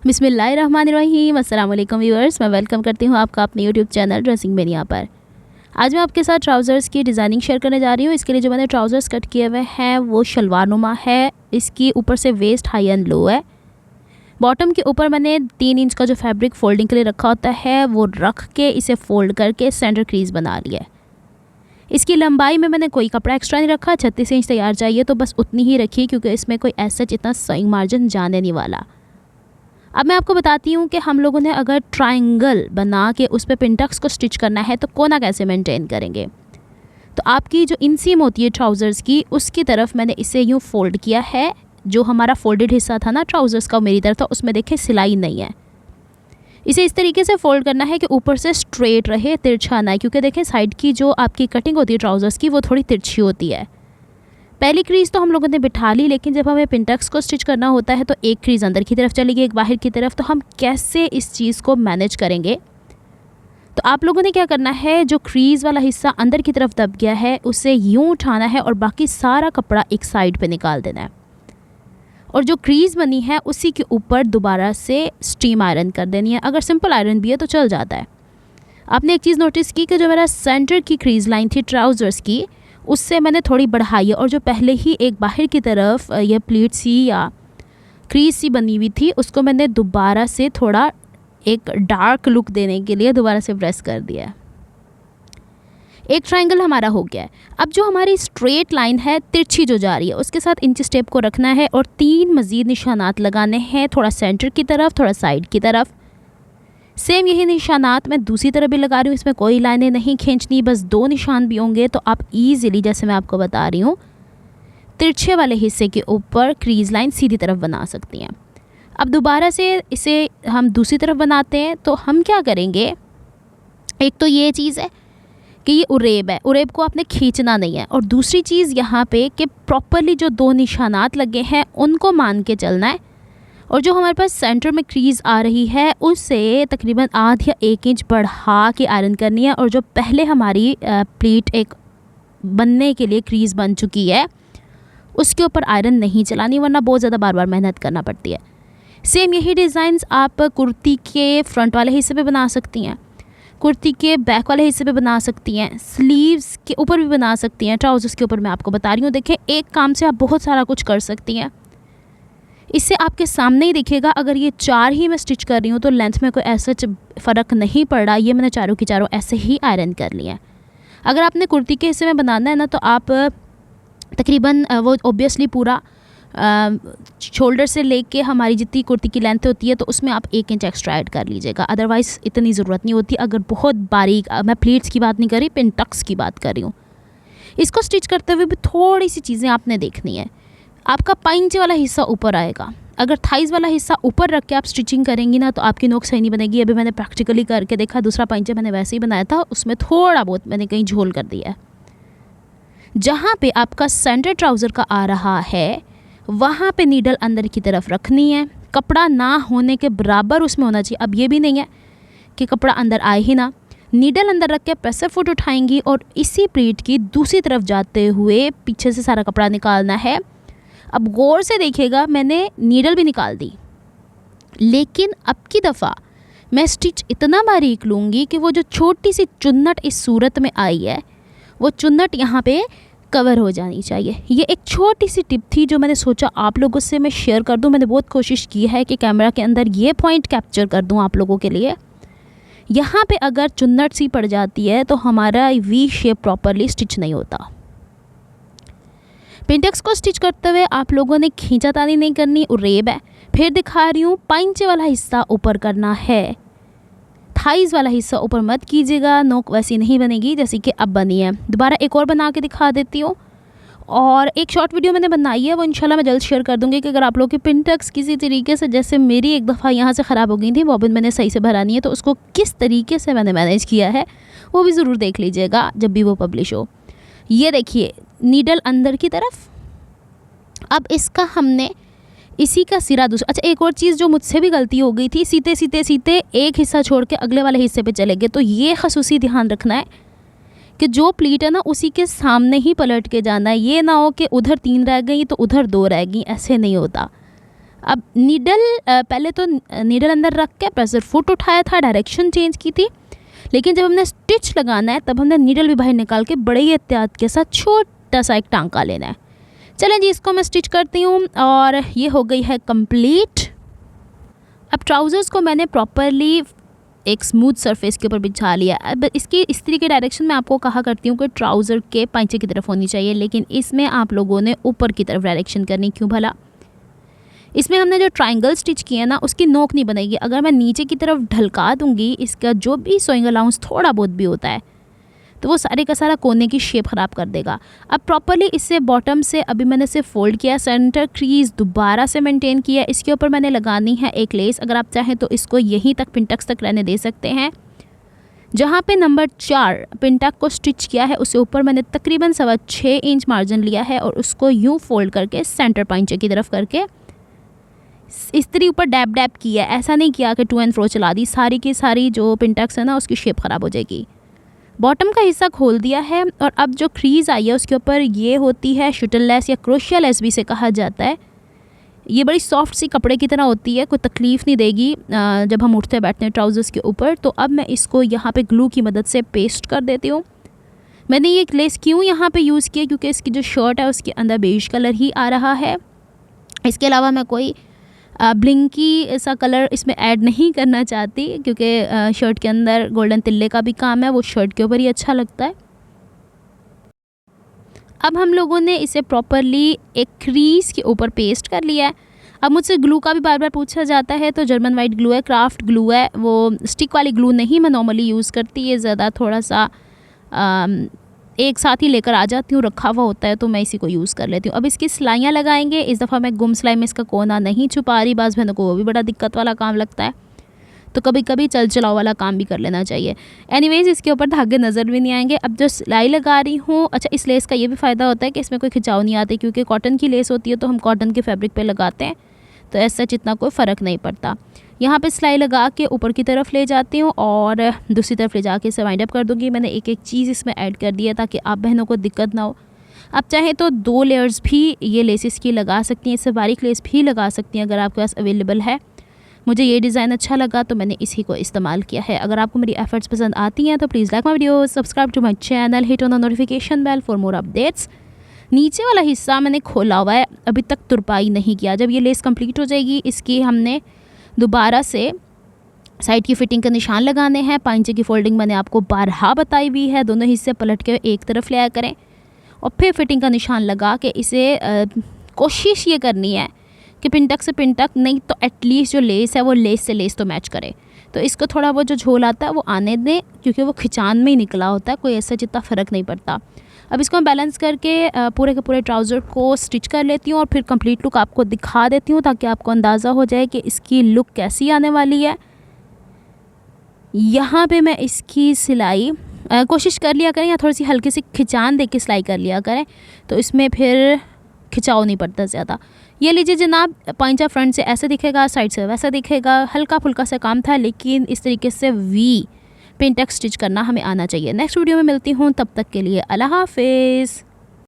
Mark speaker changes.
Speaker 1: बिस्मिल्लाहिर्रहमानिर्रहीम। अस्सलाम वालेकुम व्यूअर्स, मैं वेलकम करती हूँ आपका अपने यूट्यूब चैनल ड्रेसिंग बेनिया पर। आज मैं आपके साथ ट्राउज़र्स की डिज़ाइनिंग शेयर करने जा रही हूँ। इसके लिए जो मैंने ट्राउज़र्स कट किए हुए हैं वो शलवार नुमा है। इसकी ऊपर से वेस्ट हाई एंड लो है। बॉटम के ऊपर मैंने 3 इंच का जो फैब्रिक फोल्डिंग के लिए रखा होता है वो रख के इसे फोल्ड करके सेंटर क्रीज बना लिया है। इसकी लंबाई में मैंने कोई कपड़ा एक्स्ट्रा नहीं रखा। 36 इंच तैयार चाहिए तो बस उतनी ही रखी, क्योंकि इसमें कोई ऐसा इतना सोइंग मार्जिन जाने नहीं वाला। अब मैं आपको बताती हूँ कि हम लोगों ने अगर ट्रायंगल बना के उस पर पिनटक्स को स्टिच करना है तो कोना कैसे मेंटेन करेंगे। तो आपकी जो इनसीम होती है ट्राउज़र्स की, उसकी तरफ मैंने इसे यूँ फोल्ड किया है। जो हमारा फोल्डेड हिस्सा था ना ट्राउज़र्स का मेरी तरफ था, उसमें देखें सिलाई नहीं है। इसे इस तरीके से फोल्ड करना है कि ऊपर से स्ट्रेट रहे, तिरछा ना है, क्योंकि देखें साइड की जो आपकी कटिंग होती है ट्राउज़र्स की वो थोड़ी तिरछी होती है। पहली क्रीज़ तो हम लोगों ने बिठा ली, लेकिन जब हमें पिनटक्स को स्टिच करना होता है तो एक क्रीज़ अंदर की तरफ चलेगी, एक बाहर की तरफ। तो हम कैसे इस चीज़ को मैनेज करेंगे? तो आप लोगों ने क्या करना है, जो क्रीज़ वाला हिस्सा अंदर की तरफ दब गया है उसे यूँ उठाना है और बाकी सारा कपड़ा एक साइड पे निकाल देना है। और जो क्रीज़ बनी है उसी के ऊपर दोबारा से स्टीम आयरन कर देनी है। अगर सिंपल आयरन भी है तो चल जाता है। आपने एक चीज़ नोटिस की कि जो मेरा सेंटर की क्रीज़ लाइन थी ट्राउज़र्स की, उससे मैंने थोड़ी बढ़ाई है, और जो पहले ही एक बाहर की तरफ ये प्लीट सी या क्रीज सी बनी हुई थी उसको मैंने दोबारा से थोड़ा एक डार्क लुक देने के लिए दोबारा से प्रेस कर दिया है। एक ट्रायंगल हमारा हो गया है। अब जो हमारी स्ट्रेट लाइन है तिरछी जो जा रही है उसके साथ इंच स्टेप को रखना है और 3 मज़ीद निशानात लगाने हैं, थोड़ा सेंटर की तरफ, थोड़ा साइड की तरफ। सेम यही निशानात मैं दूसरी तरफ भी लगा रही हूँ। इसमें कोई लाइनें नहीं खींचनी, बस 2 निशान भी होंगे तो आप ईज़िली, जैसे मैं आपको बता रही हूँ, तिरछे वाले हिस्से के ऊपर क्रीज़ लाइन सीधी तरफ बना सकती हैं। अब दोबारा से इसे हम दूसरी तरफ बनाते हैं तो हम क्या करेंगे, एक तो ये चीज़ है कि ये उरेब है, उरेब को आपने खींचना नहीं है। और दूसरी चीज़ यहाँ पे कि प्रॉपरली जो 2 निशानात लगे हैं उनको मान के चलना है। और जो हमारे पास सेंटर में क्रीज़ आ रही है उससे तकरीबन आध या 1 इंच बढ़ा के आयरन करनी है। और जो पहले हमारी प्लीट एक बनने के लिए क्रीज़ बन चुकी है उसके ऊपर आयरन नहीं चलानी, वरना बहुत ज़्यादा बार बार मेहनत करना पड़ती है। सेम यही डिज़ाइंस आप कुर्ती के फ्रंट वाले हिस्से पे बना सकती हैं, कुर्ती के बैक वाले हिस्से पे बना सकती हैं, स्लीव्स के ऊपर भी बना सकती हैं, ट्राउज़र्स के ऊपर मैं आपको बता रही हूँ। देखें, एक काम से आप बहुत सारा कुछ कर सकती हैं। इससे आपके सामने ही दिखेगा। अगर ये 4 ही मैं स्टिच कर रही हूँ तो लेंथ में कोई ऐसा फ़र्क नहीं पड़ रहा। ये मैंने चारों की चारों ऐसे ही आयरन कर लिया है। अगर आपने कुर्ती के हिस्से में बनाना है ना तो आप तकरीबन वो ऑब्वियसली पूरा शोल्डर से लेके हमारी जितनी कुर्ती की लेंथ होती है तो उसमें आप 1 इंच एक्स्ट्रा ऐड कर लीजिएगा, अदरवाइज़ इतनी ज़रूरत नहीं होती। अगर बहुत बारीक, मैं प्लीट्स की बात नहीं कर रही, पिनटक्स की बात कर रही हूँ। इसको स्टिच करते हुए भी थोड़ी सी चीज़ें आपने देखनी है। आपका पाइंचे वाला हिस्सा ऊपर आएगा। अगर थाइज़ वाला हिस्सा ऊपर रख के आप स्टिचिंग करेंगी ना तो आपकी नोक सही नहीं बनेगी। अभी मैंने प्रैक्टिकली करके देखा, दूसरा पाइंचे मैंने वैसे ही बनाया था, उसमें थोड़ा बहुत मैंने कहीं झोल कर दिया है। जहाँ पे आपका सेंटर ट्राउज़र का आ रहा है वहाँ पे नीडल अंदर की तरफ रखनी है। कपड़ा ना होने के बराबर उसमें होना चाहिए। अब ये भी नहीं है कि कपड़ा अंदर आए ही ना। नीडल अंदर रख के प्रेसर फुट उठाएंगी और इसी प्लीट की दूसरी तरफ जाते हुए पीछे से सारा कपड़ा निकालना है। अब गौर से देखिएगा, मैंने नीडल भी निकाल दी, लेकिन अब की दफ़ा मैं स्टिच इतना बारीक लूँगी कि वो जो छोटी सी चुन्नट इस सूरत में आई है वो चुन्नट यहाँ पे कवर हो जानी चाहिए। ये एक छोटी सी टिप थी जो मैंने सोचा आप लोगों से मैं शेयर कर दूँ। मैंने बहुत कोशिश की है कि कैमरा के अंदर ये पॉइंट कैप्चर कर दूँ आप लोगों के लिए। यहाँ पे अगर चुन्नट सी पड़ जाती है तो हमारा वी शेप प्रॉपरली स्टिच नहीं होता। पिनटक्स को स्टिच करते हुए आप लोगों ने खींचातानी नहीं करनी, उरेब है। फिर दिखा रही हूँ, पाइंचे वाला हिस्सा ऊपर करना है, थाइज़ वाला हिस्सा ऊपर मत कीजिएगा, नोक वैसी नहीं बनेगी जैसे कि अब बनी है। दोबारा एक और बना के दिखा देती हूँ। और एक शॉर्ट वीडियो मैंने बनाई है, वो इंशाल्लाह मैं जल्द शेयर कर दूँगी कि अगर आप लोग की पिनटक्स किसी तरीके से, जैसे मेरी एक दफ़ा यहाँ से ख़राब हो गई थी, बॉबिन मैंने सही से भरा नहीं है, तो उसको किस तरीके से मैंने मैनेज किया है वो भी ज़रूर देख लीजिएगा जब भी वो पब्लिश हो। ये देखिए, नीडल अंदर की तरफ। अब इसका हमने इसी का सिरा दूसरा। अच्छा, एक और चीज़ जो मुझसे भी गलती हो गई थी, सीते सीते सीते एक हिस्सा छोड़ के अगले वाले हिस्से पे चले गए। तो ये ख़ुसूसी ध्यान रखना है कि जो प्लीट है ना उसी के सामने ही पलट के जाना है। ये ना हो कि उधर 3 रह गई तो उधर 2 रह गई, ऐसे नहीं होता। अब नीडल पहले तो नीडल अंदर रख के प्रेशर फुट उठाया था, डायरेक्शन चेंज की थी, लेकिन जब हमने स्टिच लगाना है तब हमने नीडल भी बाहर निकाल के बड़े ही एहतियात के साथ छोटा सा एक टांका लेना है। चलें जी, इसको मैं स्टिच करती हूँ और ये हो गई है कंप्लीट। अब ट्राउज़र्स को मैंने प्रॉपरली एक स्मूथ सरफेस के ऊपर बिछा लिया। अब इसकी इस्त्री के डायरेक्शन में आपको कहा करती हूँ कि ट्राउज़र के पांचे की तरफ होनी चाहिए, लेकिन इसमें आप लोगों ने ऊपर की तरफ डायरेक्शन करनी। क्यों भला? इसमें हमने जो ट्रायंगल स्टिच किया ना उसकी नोक नहीं बनेगी। अगर मैं नीचे की तरफ ढलका दूँगी, इसका जो भी सोइंग अलाउंस थोड़ा बहुत भी होता है तो वो सारे का सारा कोने की शेप ख़राब कर देगा। अब प्रॉपरली इसे बॉटम से अभी मैंने इसे फोल्ड किया, सेंटर क्रीज दोबारा से मेंटेन किया। इसके ऊपर मैंने लगानी है एक लेस। अगर आप चाहें तो इसको यहीं तक पिनटक्स तक रहने दे सकते हैं। जहाँ पे नंबर 4 पिनटक को स्टिच किया है उससे ऊपर मैंने तकरीबन 6.25 इंच मार्जिन लिया है और उसको यूँ फोल्ड करके सेंटर पांचे की तरफ करके इस्त्री ऊपर डैब डैब किया। ऐसा नहीं किया कि टू एंड फ्रो चला दी, सारी की सारी जो पिनटक्स है ना उसकी शेप ख़राब हो जाएगी। बॉटम का हिस्सा खोल दिया है और अब जो क्रीज़ आई है उसके ऊपर ये होती है शटल लेस या क्रोशिया लेस भी इसे कहा जाता है। ये बड़ी सॉफ्ट सी कपड़े की तरह होती है, कोई तकलीफ़ नहीं देगी जब हम उठते बैठते हैं ट्राउज़र्स के ऊपर। तो अब मैं इसको यहाँ पे ग्लू की मदद से पेस्ट कर देती हूँ। मैंने ये लेस क्यों यहाँ पे यूज़ किया, क्योंकि इसकी जो शर्ट है उसके अंदर बेज कलर ही आ रहा है। इसके अलावा मैं कोई ब्लिंकी ऐसा कलर इसमें ऐड नहीं करना चाहती, क्योंकि शर्ट के अंदर गोल्डन तिल्ले का भी काम है, वो शर्ट के ऊपर ही अच्छा लगता है। अब हम लोगों ने इसे प्रॉपरली एक क्रीज के ऊपर पेस्ट कर लिया है। अब मुझसे ग्लू का भी बार बार पूछा जाता है, तो जर्मन वाइट ग्लू है, क्राफ्ट ग्लू है, वो स्टिक वाली ग्लू नहीं मैं नॉर्मली यूज़ करती। ये ज़्यादा थोड़ा सा एक साथ ही लेकर आ जाती हूँ, रखा हुआ होता है तो मैं इसी को यूज़ कर लेती हूँ। अब इसकी सिलाइयाँ लगाएंगे। इस दफ़ा मैं गुम सिलाई में इसका कोना नहीं छुपा रही, बाज़ बहनों को वो भी बड़ा दिक्कत वाला काम लगता है, तो कभी कभी चल चलाओ वाला काम भी कर लेना चाहिए। एनीवेज़ इसके ऊपर धागे नज़र भी नहीं आएंगे। अब जो सिलाई लगा रही हूँ, अच्छा इस लेस का ये भी फ़ायदा होता है कि इसमें कोई खिंचाव नहीं आती, क्योंकि कॉटन की लेस होती है तो हम कॉटन के फैब्रिक पे लगाते हैं तो ऐसा इतना कोई फ़र्क नहीं पड़ता। यहाँ पे सिलाई लगा के ऊपर की तरफ ले जाती हूँ और दूसरी तरफ ले जाके इसे वाइंड अप कर दूँगी। मैंने एक एक चीज़ इसमें ऐड कर दी है ताकि आप बहनों को दिक्कत ना हो। आप चाहे तो 2 लेयर्स भी ये लेसिस की लगा सकती हैं, इससे बारीक लेस भी लगा सकती हैं अगर आपके पास अवेलेबल है। मुझे ये डिज़ाइन अच्छा लगा तो मैंने इसी को इस्तेमाल किया है। अगर आपको मेरी एफर्ट्स पसंद आती हैं तो please like my video, subscribe to my channel, hit on the notification bell for more updates. नीचे वाला हिस्सा मैंने खोला हुआ है, अभी तक तुरपाई नहीं किया। जब ये लेस कंप्लीट हो जाएगी इसकी हमने दोबारा से साइड की फिटिंग का निशान लगाने हैं। पांचे की फोल्डिंग मैंने आपको बारहा बताई हुई है, दोनों हिस्से पलट के एक तरफ ले आया करें और फिर फिटिंग का निशान लगा के इसे कोशिश ये करनी है कि पिनटक से पिनटक नहीं तो एटलीस्ट जो लेस है वो लेस से लेस तो मैच करे। तो इसको थोड़ा बहुत जो झोल आता है वो आने दें, क्योंकि वो खिंचान में ही निकला होता है, कोई ऐसा जितना फ़र्क नहीं पड़ता। अब इसको मैं बैलेंस करके पूरे के पूरे ट्राउज़र को स्टिच कर लेती हूँ और फिर कंप्लीट लुक आपको दिखा देती हूँ ताकि आपको अंदाज़ा हो जाए कि इसकी लुक कैसी आने वाली है। यहाँ पे मैं इसकी सिलाई कोशिश कर लिया करें या थोड़ी सी हल्की सी खिंचान दे के सिलाई कर लिया करें, तो इसमें फिर खिंचाव नहीं पड़ता ज़्यादा। ये लीजिए जनाब, पांचा फ्रंट से ऐसे दिखेगा, साइड से वैसा दिखेगा। हल्का फुल्का सा काम था, लेकिन इस तरीके से वी पिनटक स्टिच करना हमें आना चाहिए। नेक्स्ट वीडियो में मिलती हूँ, तब तक के लिए अल्लाह हाफिज़।